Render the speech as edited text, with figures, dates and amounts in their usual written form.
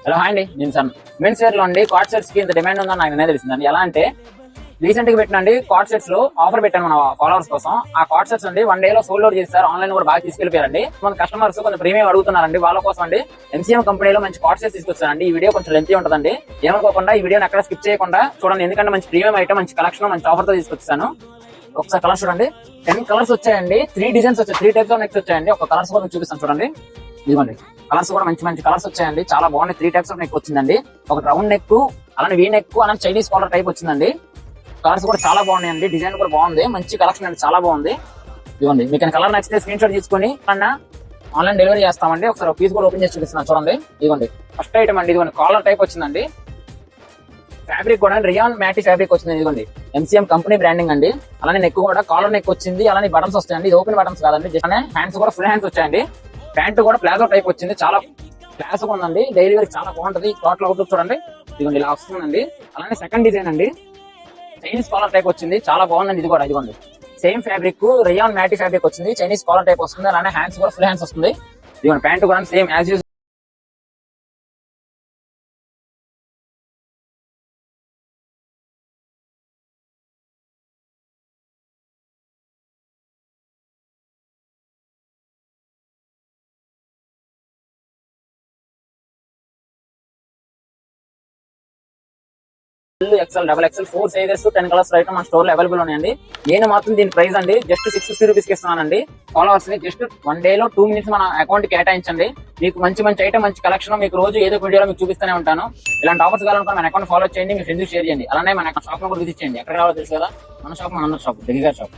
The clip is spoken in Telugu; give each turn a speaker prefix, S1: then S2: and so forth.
S1: హలో హాయ్ అండి, నేను సన్. మెన్స్ వేర్ లో అండి కార్డ్ సెట్స్ కి ఇంత డిమాండ్ ఉందని నాకు అనేది తెలిసిందండి. ఎలా అంటే రీసెంట్ గా పెట్టినండి కార్డ్ సెట్స్ లో ఆఫర్ పెట్టాను మన ఫాలోవర్స్ కోసం. ఆ కార్డ్ సెట్స్ అండి 1 డే లో సోల్డ్ అవుట్ చేస్తారు. ఆన్లైన్ కూడా బాగా తీసుకెళ్లిపోయారండి. మన కస్టమర్స్ కొంచెం ప్రీమియం అడుగుతున్నారండి. వాళ్ళ కోసం అండి ఎంసీఎం కంపెనీలో మంచి కార్డ్ సెట్స్ తీసుకొచ్చారండి. ఈ వీడియో కొంచెం లెంతీ ఉంటుందండి. ఏమనుకోకుండా ఈ వీడియోని ఎక్కడ స్కిప్ చేయకుండా చూడండి, ఎందుకంటే మంచి ప్రీమియం ఐటమ్, మంచి కలెక్షన్, మంచి ఆఫర్ తో తీసుకొచ్చాను. ఒకసారి కలర్స్ చూడండి. 10 కలర్స్ వచ్చాయండి. 3 డిజైన్స్ వచ్చాయి. 3 టైప్స్ ఆఫ్ నెక్స్ వచ్చాయండి. ఒక కలర్స్ కూడా మీకు చూపిస్తాను చూడండి. ఇదిగోండి, కలర్స్ కూడా మంచి మంచి కలర్స్ వచ్చాయండి. చాలా బాగున్నాయి. 3 టైప్స్ ఆఫ్ నెక్ వచ్చిందండి. ఒక రౌండ్ నెక్, అలానే వీ నెక్, అలానే చైనీస్ కాలర్ టైప్ వచ్చిందండి. కలర్స్ కూడా చాలా బాగున్నాయండి. డిజైన్ కూడా బాగుంది. మంచి కలెక్షన్ అండి, చాలా బాగుంది. ఇదిగోండి, మీకు కలర్ నచ్చితే స్క్రీన్ షాట్ తీసుకొని ఆన్లైన్ డెలివరీ చేస్తామండి. ఒకసారి పీస్ కూడా ఓపెన్ చేసి చూపిస్తున్నాను చూడండి. ఇదిగోండి, ఫస్ట్ ఐటమ్ అండి. ఇదిగోండి, కాలర్ టైప్ వచ్చిందండి. ఫ్యాబ్రిక్ కూడా రియాన్ మ్యాటి ఫ్యాబ్రిక్ వచ్చింది. ఇదిగోండి, ఎంసీఎం కంపెనీ బ్రాండింగ్ అండి. అలానే నెక్ కూడా కాలర్ నెక్ వచ్చింది. అలానే బటన్స్ వస్తాయండి. ఇది ఓపెన్ బటన్స్ కాదండి, జస్ట్ హ్యాండ్స్ కూడా ఫుల్ హ్యాండ్స్ వచ్చాయండి. ప్యాంట్ కూడా ప్లాజో టైప్ వచ్చింది. చాలా క్లాస్ గా ఉందండి. డైలీ వేర్ చాలా బాగుంటది. క్లాత్ అవుట్లుక్ చూడండి. ఇదిగోండి, ఇలా వస్తుందండి. అలానే సెకండ్ డిజైన్ అండి, చైనీస్ కాలర్ టైప్ వచ్చింది. చాలా బాగుందండి. ఇది కూడా ఇదిగోండి, సేమ్ ఫ్యాబ్రిక్ రియాన్ మ్యాటి ఫ్యాబ్రిక్ వచ్చింది. చైనీస్ కాలర్ టైప్ వస్తుంది. అలానే హ్యాండ్స్ కూడా ఫుల్ హ్యాండ్స్ వస్తుంది. ఇదిగోండి, ప్యాంట్ కూడా same as use. XL, double XL, 4 sizes, 10 colours item మన స్టోర్ లో అవైలబుల్ ఉన్నాయండి. నేను మాత్రం దీని ప్రైస్ అండి జస్ట్ 650 రూపీస్ కి ఇస్తున్నానండి. ఫాలోవర్స్ ని జస్ట్ 1 డే లో 2 మినిట్స్ మన అకౌంట్ కేటాయించండి. మీకు మంచి మంచి ఐటమ్, మంచి కలెక్షన్ మీకు రోజు ఏదో ఒక వీడియోలో మీకు చూపిస్తూనే ఉంటాను. ఇలాంటి ఆఫర్స్ కావాలనుకుని మన అకౌంట్ ఫాలో చేయండి, మీ ఫ్రెండ్స్ షేర్ చేయండి. అలానే మన షాప్ లో కూడా విజిట్ చేయండి. ఎక్కడ కావాలో తెలుసు కదా, మన షాప్, మన షాప్, దగ్గర షాప్.